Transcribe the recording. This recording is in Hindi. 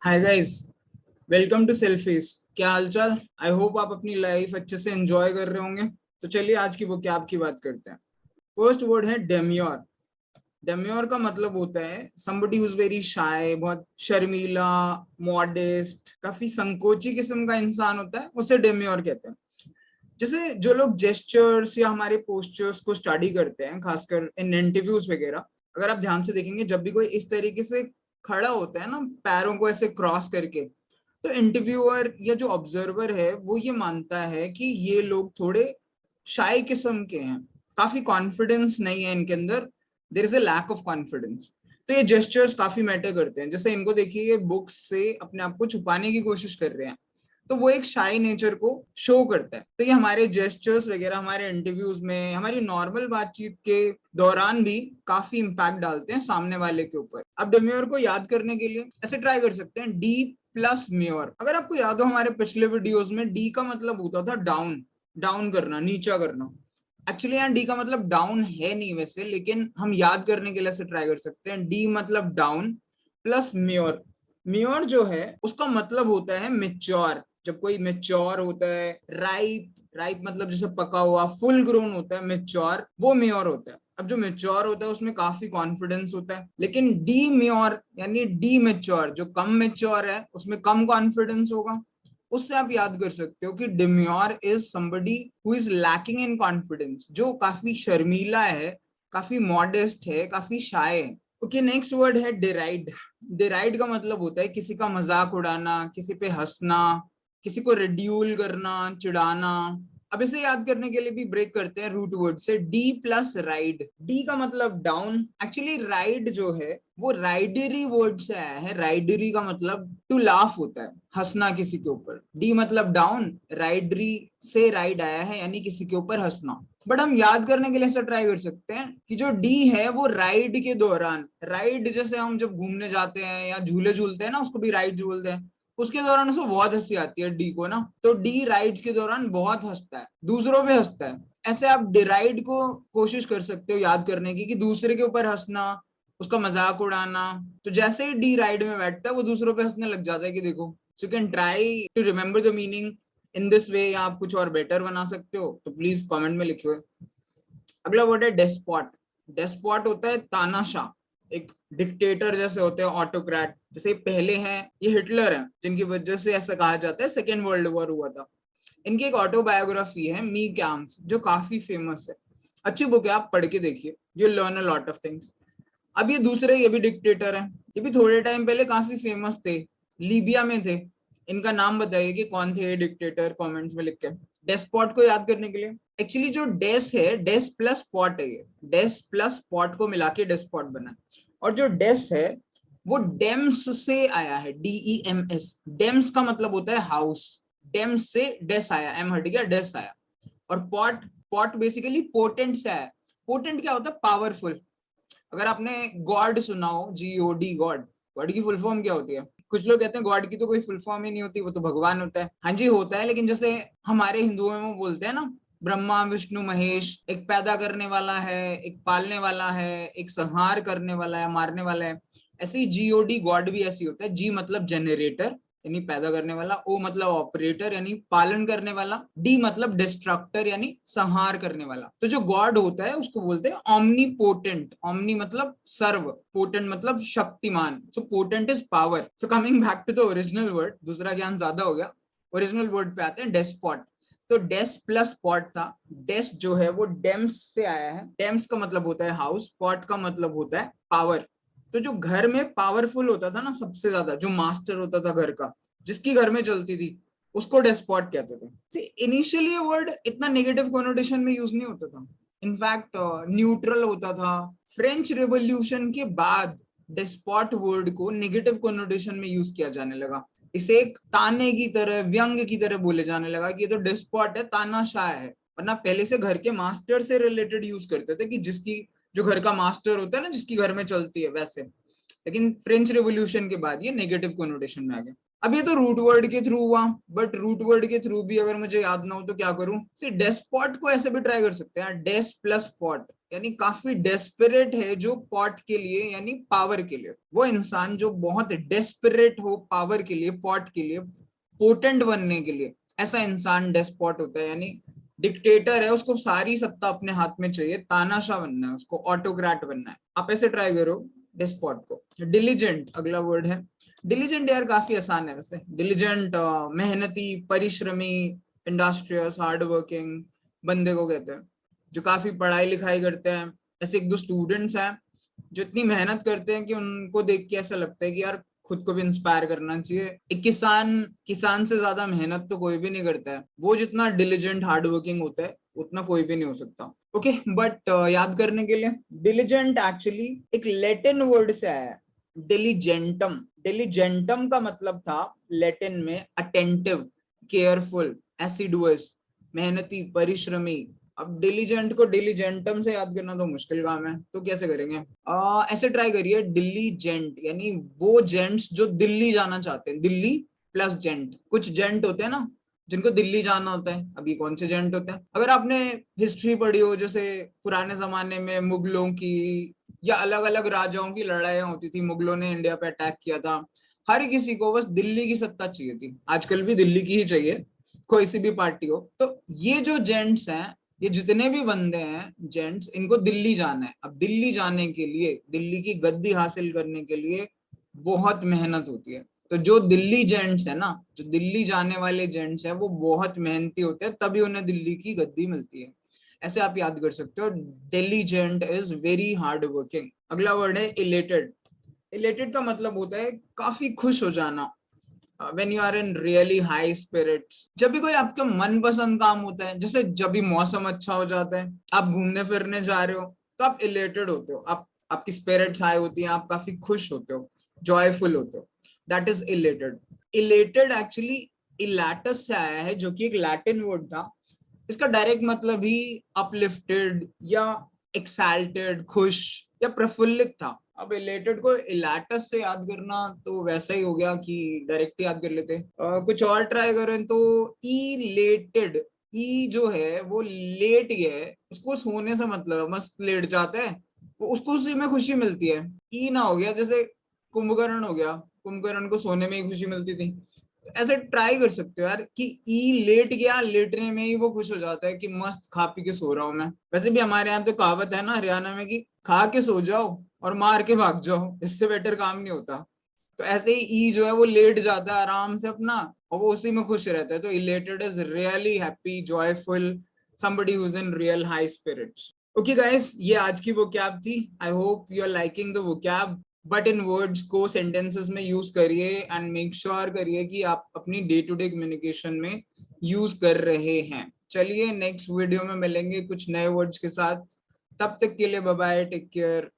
Hi guys, welcome to selfies. क्या हालचाल? आई होप आप अपनी लाइफ अच्छे से एंजॉय कर रहे होंगे। तो चलिए आज की वोकैब की बात करते हैं। फर्स्ट वर्ड है डेम्योर। डेम्योर का मतलब होता है somebody who is very shy, बहुत शर्मीला, मॉडेस्ट, काफी संकोची किस्म का इंसान होता है, उसे डेम्योर कहते हैं। जैसे जो लोग जेस्चर्स या हमारे पोस्चर्स को स्टडी करते हैं, खासकर इन इंटरव्यूज वगैरह, अगर आप ध्यान से देखेंगे, जब भी कोई इस तरीके से खड़ा होता है ना, पैरों को ऐसे क्रॉस करके, तो इंटरव्यूअर या जो ऑब्जर्वर है वो ये मानता है कि ये लोग थोड़े शाय किस्म के हैं, काफी कॉन्फिडेंस नहीं है इनके अंदर, there is a lack of confidence. तो ये जेस्चर्स काफी मैटर करते हैं। जैसे इनको देखिए, ये बुक्स से अपने आप को छुपाने की कोशिश कर रहे हैं, तो वो एक शाई नेचर को शो करता है। तो ये हमारे जेस्चर्स वगैरह हमारे इंटरव्यूज में, हमारी नॉर्मल बातचीत के दौरान भी काफी इंपैक्ट डालते हैं सामने वाले के ऊपर। अब डेम्योर को याद करने के लिए ऐसे ट्राई कर सकते हैं, डी प्लस म्योर। अगर आपको याद हो, हमारे पिछले वीडियोस में डी का मतलब होता था डाउन, डाउन करना, नीचा करना। एक्चुअली यहाँ डी का मतलब डाउन है नहीं वैसे, लेकिन हम याद करने के लिए ऐसे ट्राई कर सकते हैं, डी मतलब डाउन प्लस म्योर। म्योर जो है उसका मतलब होता है मेच्योर। जब कोई मेच्योर होता है, राइप, राइप मतलब जैसे पका हुआ, फुल ग्रोन होता है, मेच्योर, वो म्योर होता है। अब जो मेच्योर होता है उसमें काफी कॉन्फिडेंस होता है, लेकिन डी म्योर यानी डी मेच्योर, जो कम मेच्योर है, उसमें कम कॉन्फिडेंस होगा। उससे आप याद कर सकते हो कि demure is somebody who is lacking in confidence, जो काफी शर्मीला है, काफी मॉडेस्ट है, काफी शाय है। ओके, नेक्स्ट वर्ड है डिराइड। डिराइड का मतलब होता है किसी का मजाक उड़ाना, किसी पे हंसना, किसी को रिड्यूल करना, चिढ़ाना। अब इसे याद करने के लिए भी ब्रेक करते हैं रूट वर्ड से, डी प्लस राइड। डी का मतलब डाउन। एक्चुअली राइड जो है वो राइडरी वर्ड से आया है। राइडरी का मतलब टू लाफ होता है, हंसना किसी के ऊपर। डी मतलब डाउन, राइडरी से राइड आया है, यानी किसी के ऊपर हंसना। बट हम याद करने के लिए ऐसा ट्राई कर सकते हैं कि जो डी है वो राइड के दौरान, राइड जैसे हम जब घूमने जाते हैं या झूले झूलते हैं ना, उसको भी राइड बोलते हैं, उसके दौरान उसको बहुत हंसी आती है डी को ना, तो डी राइड्स के दौरान बहुत हंसता है, दूसरों पे हंसता है। ऐसे आप डिराइड को कोशिश कर सकते हो याद करने की, कि दूसरे के ऊपर हंसना, उसका मजाक उड़ाना। तो जैसे ही डी राइड में बैठता है वो दूसरों पे हंसने लग जाता है, कि देखो। So you can try to remember the meaning in this way, या आप कुछ और बेटर बना सकते हो, तो प्लीज कमेंट में लिखिए। अगला वर्ड है डेस्पॉट। डेस्पॉट होता है तानाशाह, एक डिक्टेटर जैसे होते हैं, ऑटोक्रेट। जैसे पहले हैं ये हिटलर हैं, जिनकी वजह से ऐसा कहा जाता है सेकेंड वर्ल्ड वॉर हुआ था। इनकी एक ऑटोबायोग्राफी है, मी कैम्प, जो काफी फेमस है। अच्छी बुक है, आप पढ़ के देखिए, you learn a lot of things. अब ये दूसरे, ये भी डिक्टेटर हैं, ये भी थोड़े टाइम पहले काफी फेमस थे, लीबिया में थे। इनका नाम बताइए कि कौन थे ये डिक्टेटर, कमेंट्स में लिख के। डेस्पॉट को याद करने के लिए, एक्चुअली जो डेस है, डेस प्लस पॉट है, ये डेस प्लस पॉट को मिला के डेस्पॉट बना। और जो डेस है वो डेम्स से आया है, DEMS। डेम्स का मतलब होता है हाउस, डेम्स से डेस आया, एम हट गया, डेस आया। और पॉट, पॉट बेसिकली पोटेंट से आया। पोटेंट क्या होता है? पावरफुल। अगर आपने गॉड सुना हो, GOD, गॉड, गॉड की फुल फॉर्म क्या होती है? कुछ लोग कहते हैं गॉड की तो कोई फुल फॉर्म ही नहीं होती, वो तो भगवान होता है। हाँ जी होता है, लेकिन जैसे हमारे हिंदुओं में वो बोलते हैं ना, ब्रह्मा विष्णु महेश, एक पैदा करने वाला है, एक पालने वाला है, एक संहार करने वाला है, मारने वाला है। ऐसे ही GOD, गॉड भी ऐसी होता है। जी मतलब जनरेटर यानी पैदा करने वाला, ओ मतलब ऑपरेटर यानी पालन करने वाला, डी मतलब डिस्ट्रक्टर यानी संहार करने वाला। तो जो गॉड होता है उसको बोलते हैं ऑमनी पोटेंट। ऑमनी मतलब सर्व, पोटेंट मतलब शक्तिमान। So potent is power. So coming back to the original word, दूसरा ज्ञान ज्यादा हो गया, ओरिजिनल वर्ड पे आते हैं, डेस्पॉट। तो डेस प्लस पॉट था। डेस जो है वो डेम्स से आया है। डेम्स का मतलब होता है हाउस, पॉट का मतलब होता है पावर। तो जो घर में पावरफुल होता था ना, सबसे ज्यादा जो मास्टर होता था घर का, जिसकी घर में चलती थी, उसको डेस्पॉट कहते थे। इनिशियली ये वर्ड इतना नेगेटिव कोनोटेशन में यूज नहीं होता था, इनफैक्ट न्यूट्रल होता था। फ्रेंच रेवोल्यूशन के बाद डेस्पॉट वर्ड को नेगेटिव कोनोटेशन में यूज किया जाने लगा। इसे एक ताने की तरह, व्यंग की तरह बोले जाने लगा कि ये तो डेस्पॉट है, तानाशाह है। वरना पहले से घर के मास्टर से रिलेटेड यूज करते थे, कि जिसकी, जो घर का मास्टर होता है ना, जिसकी घर में चलती है, वैसे। लेकिन फ्रेंच रेवोल्यूशन के बाद ये नेगेटिव कोनोटेशन में आ गया। अब ये तो रूट वर्ड के थ्रू हुआ, बट रूट वर्ड के थ्रू भी अगर मुझे याद ना हो तो क्या करूं? सिर्फ डेस्पॉट को ऐसे भी ट्राई कर सकते हैं, डेस प्लस पॉट। यानी काफी डेस्परेट है जो पॉट के लिए यानी पावर के लिए। वो इंसान जो बहुत डेस्परेट हो पावर के लिए, पॉट के लिए, पोटेंट बनने के लिए, ऐसा इंसान डेस्पॉट होता है। यानी डिक्टेटर है, उसको सारी सत्ता अपने हाथ में चाहिए, तानाशाह बनना है उसको, ऑटोक्रेट बनना है। आप ऐसे ट्राई करो डेस्पॉट को। डिलीजेंट अगला वर्ड है। डिलीजेंट यार काफी आसान है वैसे। डिलीजेंट मेहनती, परिश्रमी, इंडस्ट्रियस, हार्ड वर्किंग बंदे को कहते हैं, जो काफी पढ़ाई लिखाई करते हैं। ऐसे एक दो स्टूडेंट्स हैं जो इतनी मेहनत करते हैं कि उनको देख के ऐसा लगता है कि यार खुद को भी इंस्पायर करना चाहिए। एक किसान, किसान से ज्यादा मेहनत तो कोई भी नहीं करता है। वो जितना डिलीजेंट हार्ड वर्किंग होता है उतना कोई भी नहीं हो सकता। ओके, बट याद करने के लिए, डिलीजेंट एक्चुअली एक लैटिन वर्ड से आया है, डिलीजेंटम। डिलीजेंटम का मतलब था लैटिन में अटेंटिव, केयरफुल, एसिडुअस, मेहनती, परिश्रमी। अब डिलीजेंट को डिलीजेंटम से याद करना तो मुश्किल काम है, तो कैसे करेंगे? ऐसे ट्राई करिए, डिलीजेंट यानी वो जेंट्स जो दिल्ली जाना चाहते हैं। Delhi plus gent. कुछ जेंट होते हैं ना जिनको दिल्ली जाना होता है। अभी कौन से जेंट होते हैं? अगर आपने हिस्ट्री पढ़ी हो, जैसे पुराने जमाने में मुगलों की या अलग अलग राजाओं की लड़ाइयां होती थी, मुगलों ने इंडिया पे अटैक किया था, हर किसी को बस दिल्ली की सत्ता चाहिए थी। आजकल भी दिल्ली की ही चाहिए, कोई सी भी पार्टी हो। तो ये जो जेंट्स हैं, ये जितने भी बंदे हैं जेंट्स, इनको दिल्ली जाना है। अब दिल्ली जाने के लिए, दिल्ली की गद्दी हासिल करने के लिए बहुत मेहनत होती है। तो जो दिल्ली जेंट्स है ना, जो दिल्ली जाने वाले जेंट्स हैं, वो बहुत मेहनती होते हैं, तभी उन्हें दिल्ली की गद्दी मिलती है। ऐसे आप याद कर सकते हो, diligent is very hard working. अगला वर्ड है इलेटेड। इलेटेड का मतलब होता है काफी खुश हो जाना, when you are in really high spirits. जब भी कोई आपका मनपसंद काम होता है, जैसे जब भी मौसम अच्छा हो जाता है, आप घूमने फिरने जा रहे हो, तो आप इलेटेड होते हो, आप आपकी स्पिरिट्स हाई होती हैं, आप काफी खुश होते हो, जॉयफुल होते हो। That is elated. Elated actually इलाटस से आया है, जो कि एक लैटिन वर्ड था। इसका डायरेक्ट मतलब ही अपलिफ्टेड या एक्साल्टेड, खुश या प्रफुल्लित था। अब इलेटेड को इलाटस से याद करना तो वैसा ही हो गया कि डायरेक्ट याद कर लेते। कुछ और ट्राई करें तो इलेटेड। ई जो है वो लेट गया है, उसको सोने से मतलब है, मस्त लेट जाता है वो, उसको उसी में खुशी मिलती है। ई ना हो गया जैसे कुंभकर्ण हो गया, कुंभकर्ण को सोने में ही खुशी मिलती थी। ऐसे ट्राई कर सकते हो यार कि ई लेट गया, लेटने में ही वो खुश हो जाता है कि मस्त खा पी के सो रहा हूं मैं। वैसे भी हमारे यहाँ तो कहावत है ना हरियाणा में, कि खा के सो जाओ और मार के भाग जाओ, इससे बेटर काम नहीं होता। तो ऐसे ही ई जो है वो लेट जाता है आराम से अपना, और वो उसी में खुश रहता है। तो elated is really happy, joyful, somebody who's in real high spirits. Okay guys, ये आज की vocab थी। I hope you are liking the vocab, but in words को सेंटेंसेस में यूज करिए एंड मेक श्योर करिए कि आप अपनी डे टू डे कम्युनिकेशन में यूज कर रहे हैं। चलिए नेक्स्ट वीडियो में मिलेंगे कुछ नए वर्ड्स के साथ। तब तक के लिए बाय बाय, टेक केयर।